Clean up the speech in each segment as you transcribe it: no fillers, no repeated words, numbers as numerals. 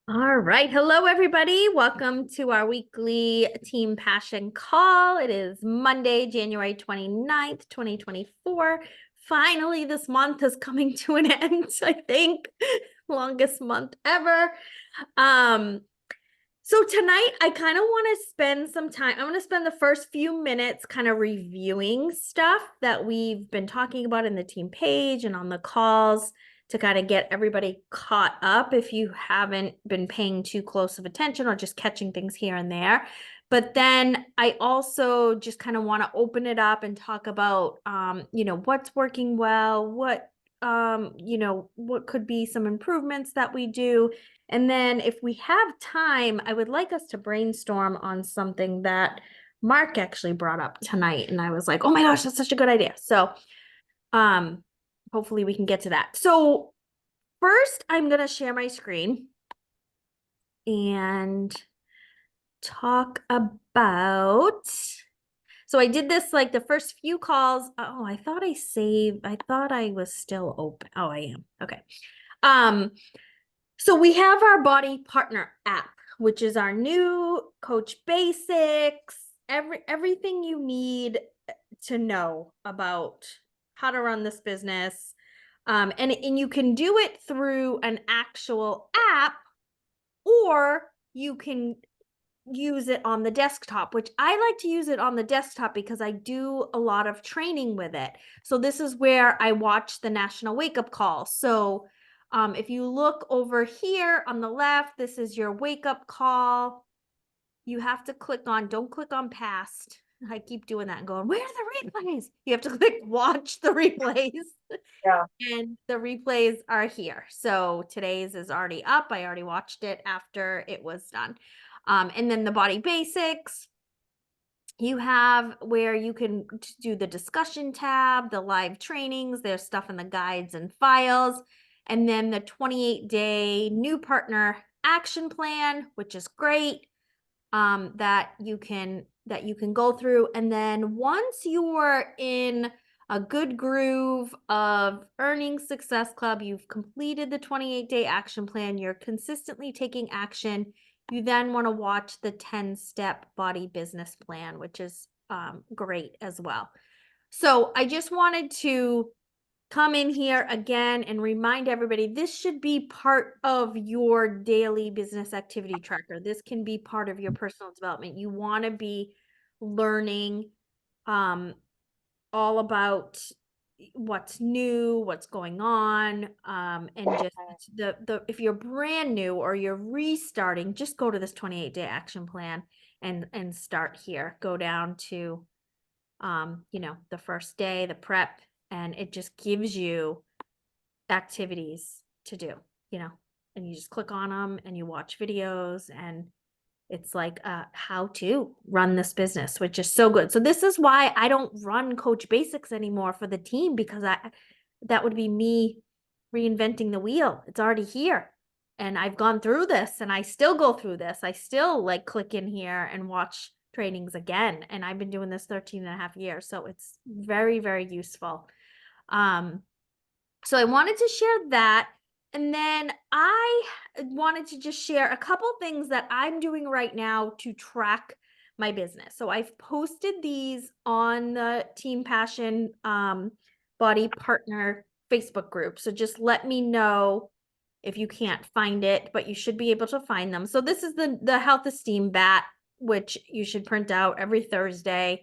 All right. Hello, everybody. Welcome to our weekly Team Passion call. It is Monday, January 29th, 2024. Finally, this month is coming to an end, I think. Longest month ever. Um, so tonight I kind of want to spend some time. I want to spend the first few minutes kind of reviewing stuff that we've been talking about in the team page and on the calls to kind of get everybody caught up if you haven't been paying too close of attention or just catching things here and there. But then I also just kind of want to open it up and talk about what's working well, what could be some improvements that we do. And then if we have time, I would like us to brainstorm on something that Mark actually brought up tonight. And I was like, oh my gosh, that's such a good idea. So um, hopefully we can get to that. So first, I'm going to share my screen and talk about. So I did this like the first few calls. Oh, I thought I thought I was still open. Oh, I am. Okay. Um, So we have our Body Partner app, which is our new Coach Basics, everything you need to know about how to run this business. And you can do it through an actual app, or you can use it on the desktop, which I like to use it on the desktop because I do a lot of training with it. So this is where I watch the National Wake Up Call. So if you look over here on the left, this is your wake up call. You have to click on, don't click on past. I keep doing that and going, where are the replays? You have to click watch the replays. Yeah. And the replays are here. So today's is already up. I already watched it after it was done. And then the Body Basics, you have where you can do the discussion tab, the live trainings, there's stuff in the guides and files, and then the 28-day new partner action plan, which is great, that you can go through. And then once you're in a good groove of Earning Success Club, you've completed the 28-day action plan, you're consistently taking action, you then want to watch the 10-step body business plan, which is great as well. So I just wanted to come in here again and remind everybody this should be part of your daily business activity tracker. This can be part of your personal development. You want to be learning all about what's new, what's going on, and just the if you're brand new or you're restarting, just go to this 28-day action plan and start here. Go down to the first day, the prep, and it just gives you activities to do, and you just click on them and you watch videos, and it's like how to run this business, which is so good. So this is why I don't run Coach Basics anymore for the team, because that would be me reinventing the wheel. It's already here. And I've gone through this and I still go through this. I still like click in here and watch trainings again. And I've been doing this 13 and a half years. So it's very, very useful. So I wanted to share that. And then I wanted to just share a couple things that I'm doing right now to track my business. So I've posted these on the Team Passion Body Partner Facebook group. So just let me know if you can't find it, but you should be able to find them. So this is the Health Esteem Bat, which you should print out every Thursday.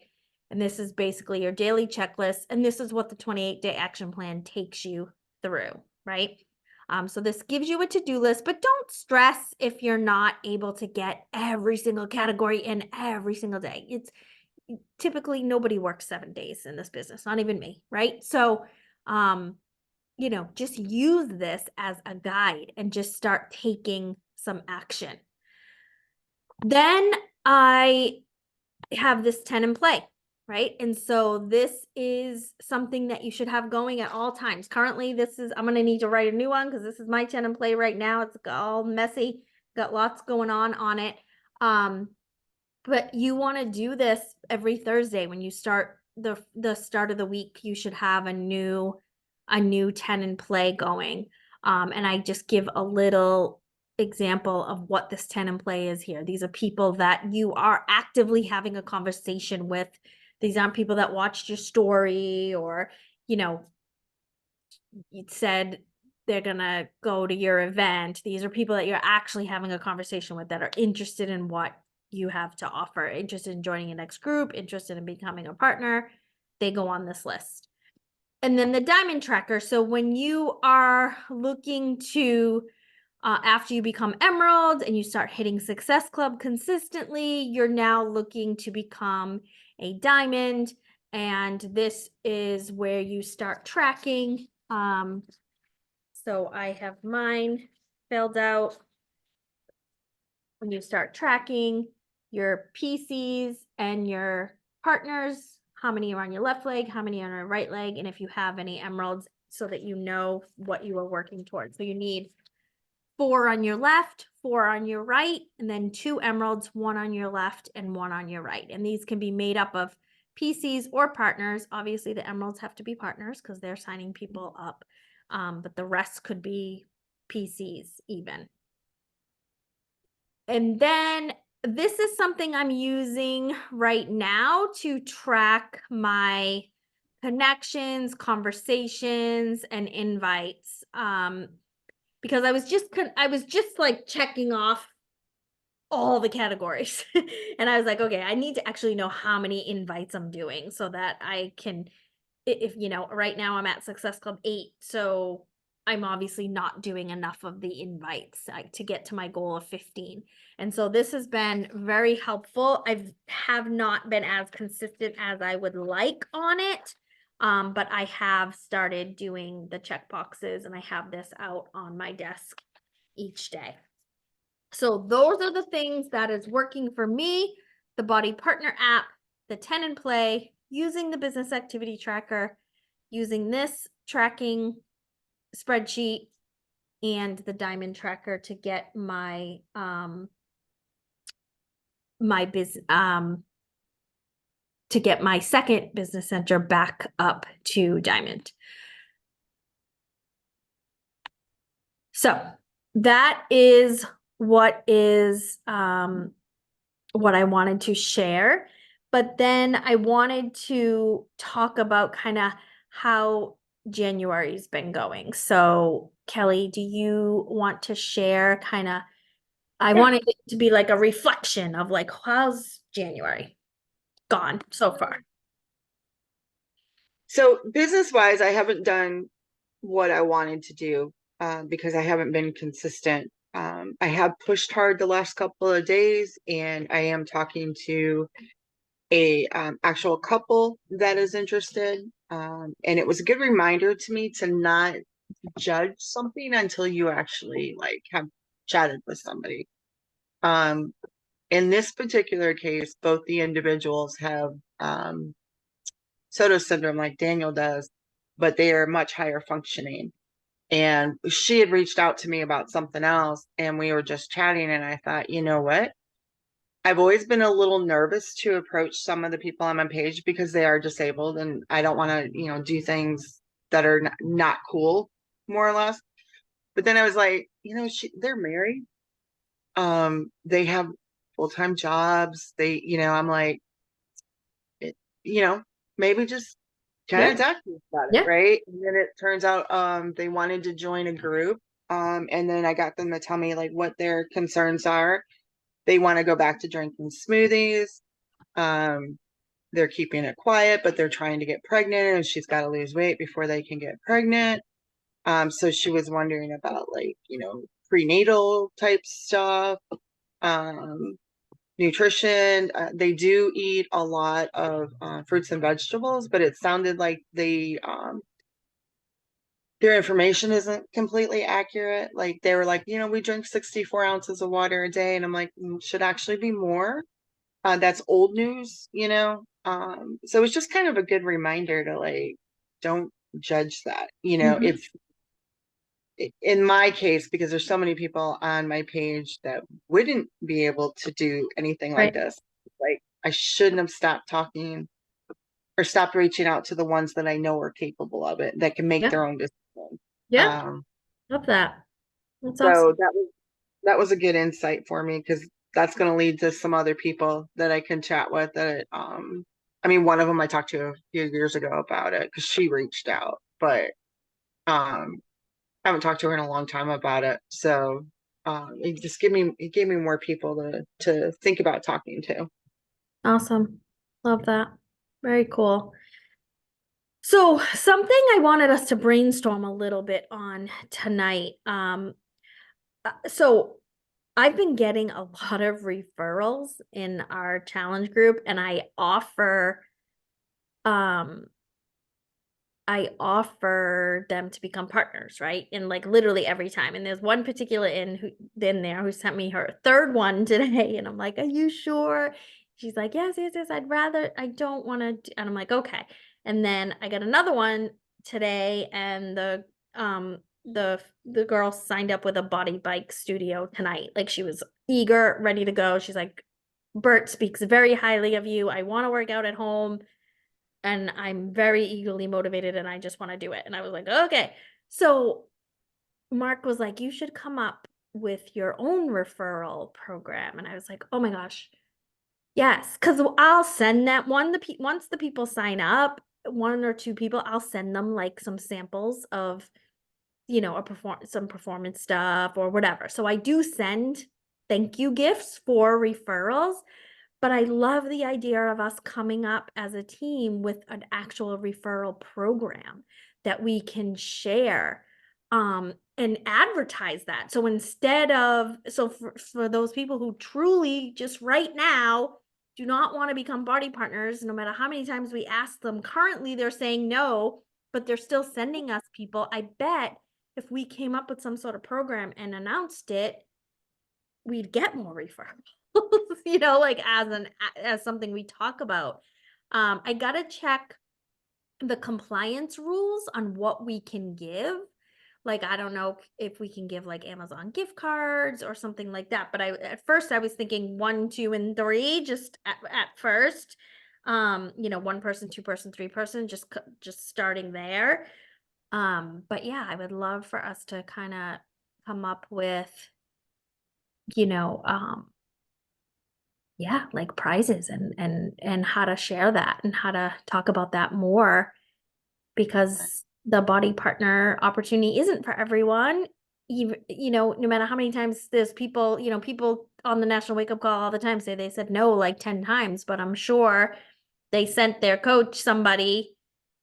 And this is basically your daily checklist. And this is what the 28-day action plan takes you through, right? So this gives you a to-do list, but don't stress if you're not able to get every single category in every single day. It's typically nobody works 7 days in this business, not even me, right? So, just use this as a guide and just start taking some action. Then I have this 10 in play, right? And so this is something that you should have going at all times. Currently, I'm going to need to write a new one because this is my 10 in play right now. It's all messy, got lots going on it. But you want to do this every Thursday when you start the start of the week. You should have a new 10 in play going. And I just give a little example of what this 10 in play is here. These are people that you are actively having a conversation with. These aren't people that watched your story or, you know, you said they're gonna go to your event. These are people that you're actually having a conversation with that are interested in what you have to offer, interested in joining a next group, interested in becoming a partner. They go on this list. And then the diamond tracker. So when you are looking to, after you become emerald and you start hitting Success Club consistently, you're now looking to become a diamond. And this is where you start tracking. So I have mine filled out. When you start tracking your PCs and your partners, how many are on your left leg, how many are on your right leg, and if you have any emeralds, so that you know what you are working towards. So you need 4 on your left, 4 on your right, and then 2 emeralds, 1 on your left and 1 on your right. And these can be made up of PCs or partners. Obviously, the emeralds have to be partners because they're signing people up, but the rest could be PCs even. And then this is something I'm using right now to track my connections, conversations, and invites. Because I was just like checking off all the categories. And I was like, okay, I need to actually know how many invites I'm doing so that I can, if you know, right now I'm at Success Club 8, so I'm obviously not doing enough of the invites to get to my goal of 15. And so this has been very helpful. I have not been as consistent as I would like on it. But I have started doing the check boxes and I have this out on my desk each day. So those are the things that is working for me: the Body Partner app, the 10 in play, using the business activity tracker, using this tracking spreadsheet, and the diamond tracker to get my to get my second business center back up to diamond. So that is what I wanted to share. But then I wanted to talk about kind of how January's been going. So Kelly, do you want to share kind of, I wanted it to be like a reflection of like, how's January gone so far? So business-wise, I haven't done what I wanted to do because I haven't been consistent. I have pushed hard the last couple of days, and I am talking to a actual couple that is interested. And it was a good reminder to me to not judge something until you actually like have chatted with somebody. Um, in this particular case, both the individuals have Soto syndrome like Daniel does, but they are much higher functioning. And she had reached out to me about something else, and we were just chatting. And I thought, you know what? I've always been a little nervous to approach some of the people on my page because they are disabled, and I don't want to, do things that are not cool, more or less. But then I was like, they're married. They have full-time jobs. I'm like, it, maybe just kind Yeah. of talk to us about it, Yeah. right? And then it turns out they wanted to join a group. And then I got them to tell me like what their concerns are. They want to go back to drinking smoothies. Um, they're keeping it quiet, but they're trying to get pregnant, and she's got to lose weight before they can get pregnant. So she was wondering about like, prenatal type stuff. Um, nutrition. They do eat a lot of fruits and vegetables, but it sounded like their information isn't completely accurate. Like they were like, we drink 64 ounces of water a day, and I'm like, should actually be more. That's old news. So it's just kind of a good reminder to like, don't judge that. Mhm. If in my case, because there's so many people on my page that wouldn't be able to do anything like Right. this, like I shouldn't have stopped talking or stopped reaching out to the ones that I know are capable of it, that can make Yeah. their own decision. Yeah. Um, Love that. That's so awesome. that was a good insight for me because that's going to lead to some other people that I can chat with that I mean one of them I talked to a few years ago about it because she reached out, but um I haven't talked to her in a long time about it. So it gave me more people to think about talking to. Awesome. Love that. Very cool. So, something I wanted us to brainstorm a little bit on tonight. So I've been getting a lot of referrals in our challenge group, and um I offer them to become partners, right? And like literally every time. And there's one particular in there who sent me her third one today, and I'm like, "Are you sure?" She's like, "Yes, yes, yes. I don't want to." And I'm like, "Okay." And then I got another one today, and the girl signed up with a body bike studio tonight. Like she was eager, ready to go. She's like, "Bert speaks very highly of you. I want to work out at home and I'm very eagerly motivated and I just want to do it." And I was like, okay. So Mark was like, you should come up with your own referral program. And I was like, oh my gosh, yes. Cause I'll send that once the people sign up, one or two people, I'll send them like some samples of, some performance stuff or whatever. So I do send thank you gifts for referrals, but I love the idea of us coming up as a team with an actual referral program that we can share and advertise that. So for those people who truly just right now do not want to become body partners, no matter how many times we ask them, currently they're saying no, but they're still sending us people. I bet if we came up with some sort of program and announced it, we'd get more referrals, like as something we talk about. I gotta check the compliance rules on what we can give. Like, I don't know if we can give like Amazon gift cards or something like that. But at first I was thinking 1, 2, and 3, just at first. One person, two person, three person, just starting there. But yeah, I would love for us to kind of come up with, you know, yeah, like prizes and how to share that and how to talk about that more because the body partner opportunity isn't for everyone. Even, no matter how many times there's people on the National Wake Up Call all the time say they said no like 10 times, but I'm sure they sent their coach somebody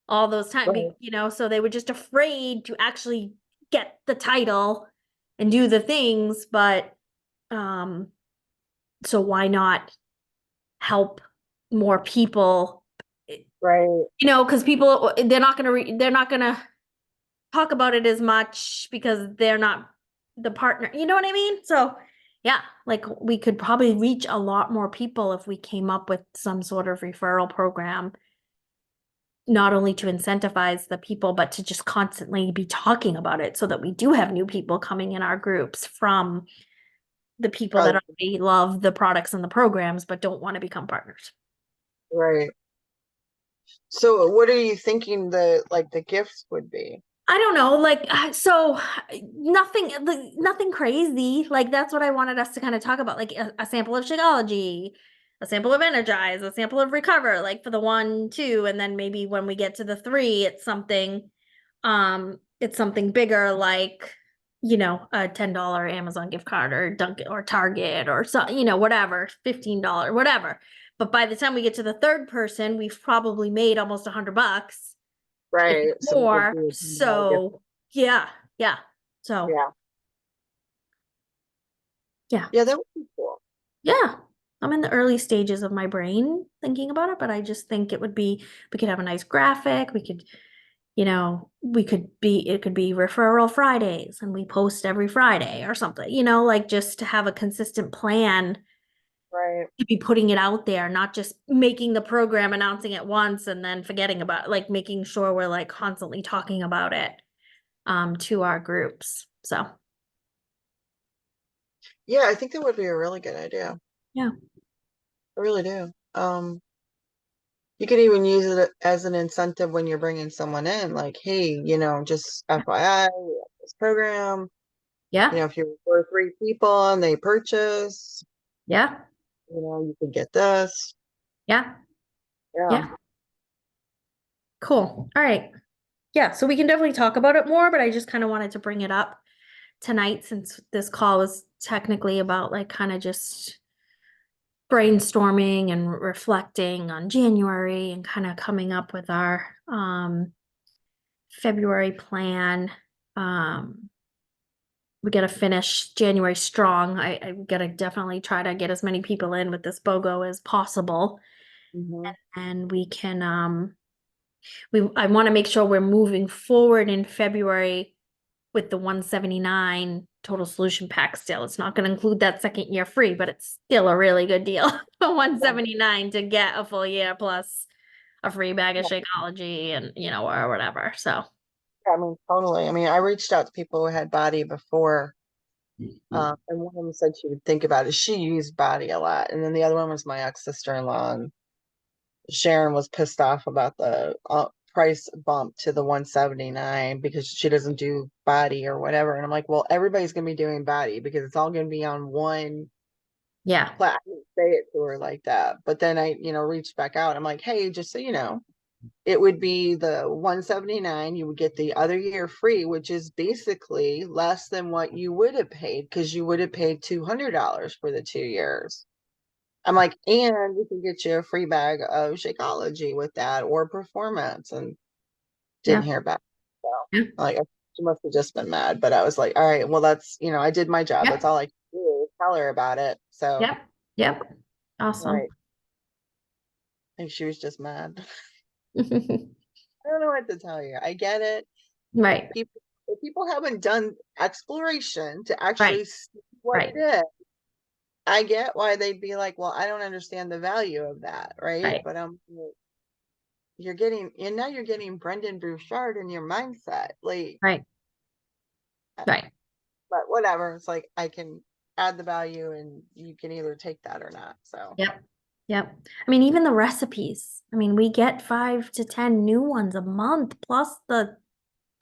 all those times, Right. so they were just afraid to actually get the title and do the things, but um so why not help more people, Right. because people they're not gonna talk about it as much because they're not the partner, you know what I mean? So yeah, like we could probably reach a lot more people if we came up with some sort of referral program, not only to incentivize the people but to just constantly be talking about it so that we do have new people coming in our groups from the people that already love the products and the programs but don't want to become partners. Right. So what are you thinking the gifts would be? I don't know, like so nothing crazy. Like that's what I wanted us to kind of talk about, like a sample of Shakeology, a sample of Energize, a sample of Recover, like for the 1, 2, and then maybe when we get to the 3, it's something bigger, like a $10 Amazon gift card or Dunkin' or Target or so, whatever, $15, whatever. But by the time we get to the third person, we've probably made almost $100, if Right. So it would more. be a $10 gift. So yeah, yeah. So Yeah. yeah, Yeah, that would be cool. yeah. I'm in the early stages of my brain thinking about it, but I just think we could have a nice graphic. It could be referral Fridays and we post every Friday or something, like just to have a consistent plan Right. to be putting it out there, not just making the program, announcing it once and then forgetting about it, like making sure we're like constantly talking about it to our groups. So Yeah, I think that would be a really good idea. yeah. I really do. You could even use it as an incentive when you're bringing someone in, like, hey, just FYI, we have this program. Yeah. if you're for 3 people and they purchase, Yeah. you could get this. Yeah. Yeah. Yeah. Cool. All right. Yeah. So we can definitely talk about it more, but I just kind of wanted to bring it up tonight since this call is technically about like kind of just brainstorming and reflecting on January and kind of coming up with our February plan. We got to finish January strong. I got to definitely try to get as many people in with this BOGO as possible. Hmm. And we can I want to make sure we're moving forward in February with the 179 total solution pack still. It's not going to include that second year free, but it's still a really good deal for 179 to get a full year plus a free bag of Yeah. Shakeology and or whatever. So I mean, totally. I mean, I reached out to people who had body before, and one of them said she would think about it. She used body a lot, and then the other one was my ex-sister-in-law, and Sharon was pissed off about the price bump to the 179 because she doesn't do body or whatever. And I'm like, well, everybody's gonna be doing body because it's all gonna be on one yeah. I didn't say it to her like that. But then I, reached back out. I'm like, hey, just so you know, it would be the 179. You would get the other year free, which is basically less than what you would have paid because you would have paid $200 for the 2 years. I'm like, and we can get you a free bag of Shakeology with that or Performance, and didn't Yeah. hear back. So, Yeah. like, she must have just been mad. But I was like, all right, well, that's, I did my job. That's Yep. all I can do is tell her about it. So, Yep. Yep. all Awesome. right. I think she was just mad. I don't know what to tell you. I get it. Right. People, if people haven't done exploration to Right. actually see what Right. it is, I get why they'd be like, well, I don't understand the value of that, right? Right. But you're getting, and now you're getting Brendan Bouchard in your mindset, like, Right. Right. but whatever. It's like I can add the value, and you can either take that or not. So Yep. Yep. I mean, even the recipes. I mean, we get 5 to 10 new ones a month plus the oh,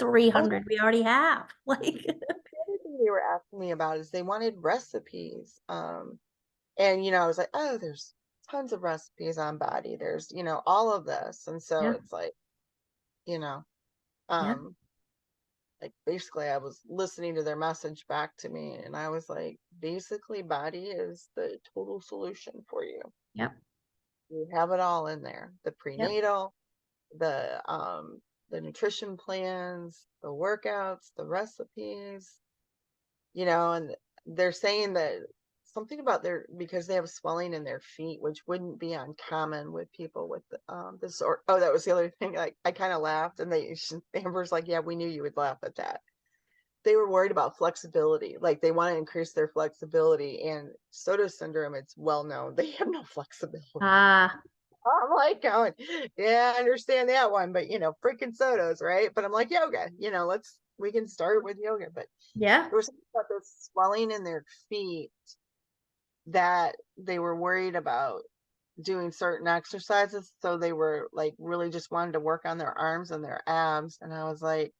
300 we already have. Like, the other thing they were asking me about is they wanted recipes. And I was like, oh, there's tons of recipes on body. There's, all of this. And so yeah. it's like, you know, Yeah. um, like basically I was listening to their message back to me, and I was like, basically body is the total solution for you. Yep. You have it all in there. The Yep. prenatal, the nutrition plans, the workouts, the recipes, and they're saying that something about because they have swelling in their feet, which wouldn't be uncommon with people with this, or oh, that was the other thing. Like, I kind of laughed, and Amber's like, yeah, we knew you would laugh at that. They were worried about flexibility, like they want to increase their flexibility, and Soto syndrome, it's well known they have no flexibility. Ah, I'm like going, yeah, I understand that one, but freaking Sotos, right? But I'm like, yoga, we can start with yoga. But yeah. there was something about this swelling in their feet that they were worried about doing certain exercises. So they were like really just wanted to work on their arms and their abs. And I was like,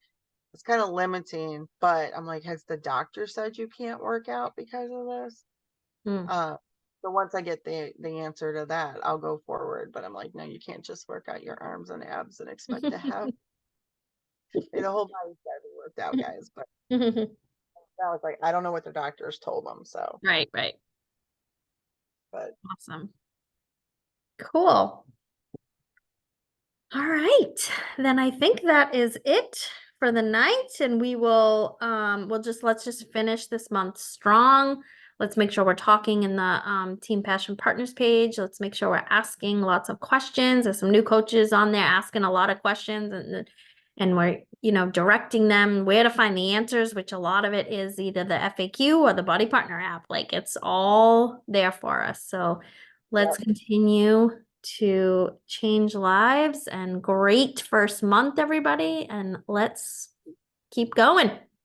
it's kind of limiting, but I'm like, has the doctor said you can't work out because of this? Mm. Uh, so once I get the answer to that, I'll go forward. But I'm like, no, you can't just work out your arms and abs and expect to have the whole body's got to be worked out, guys. But I was like, I don't know what the doctors told them. So, Right, right. but Awesome. Cool. All right. Then I think that is it for the night. And let's just finish this month strong. Let's make sure we're talking in the Team Passion Partners page. Let's make sure we're asking lots of questions. There's some new coaches on there asking a lot of questions, and we're, directing them where to find the answers, which a lot of it is either the FAQ or the Body Partner app. Like, it's all there for us. So let's yep. continue to change lives, and great first month, everybody. And let's keep going.